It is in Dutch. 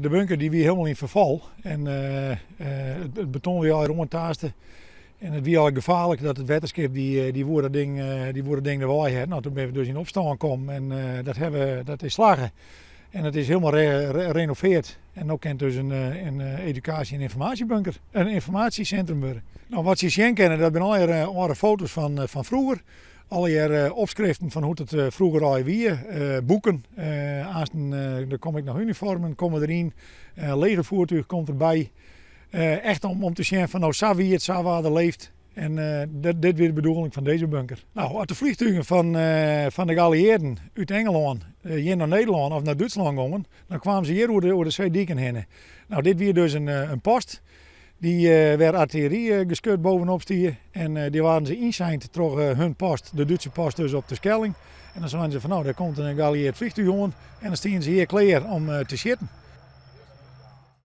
De bunker die wie helemaal in verval en het beton weer al rondtaasten. En het was al gevaarlijk dat het waterschip die woerde ding erbij had. Nou, toen ben we dus in opstand gekomen en dat is slagen. En het is helemaal renoveerd. En ook kent dus een educatie- en informatiebunker, een informatiecentrum worden. Nou, wat je zien kennen, dat zijn alle foto's van vroeger. Alle opschriften van hoe het vroeger al was. Boeken, dan kom ik nog uniformen, komen erin. Legervoertuig komt erbij. Echt om te zien van nou, zo wie het, zo waar er leeft. En dit weer de bedoeling van deze bunker. Nou, als de vliegtuigen van de geallieerden uit Engeland hier naar Nederland of naar Duitsland gingen, dan kwamen ze hier over de twee dieken heen. Nou, dit weer dus een post. Die werd artillerie geschud bovenop stier. En die waren ze inzeind door hun post, de Duitse post dus op de Schelling. En dan zeiden ze van nou, daar komt een geallieerd vliegtuig aan. En dan staan ze hier klaar om te zitten.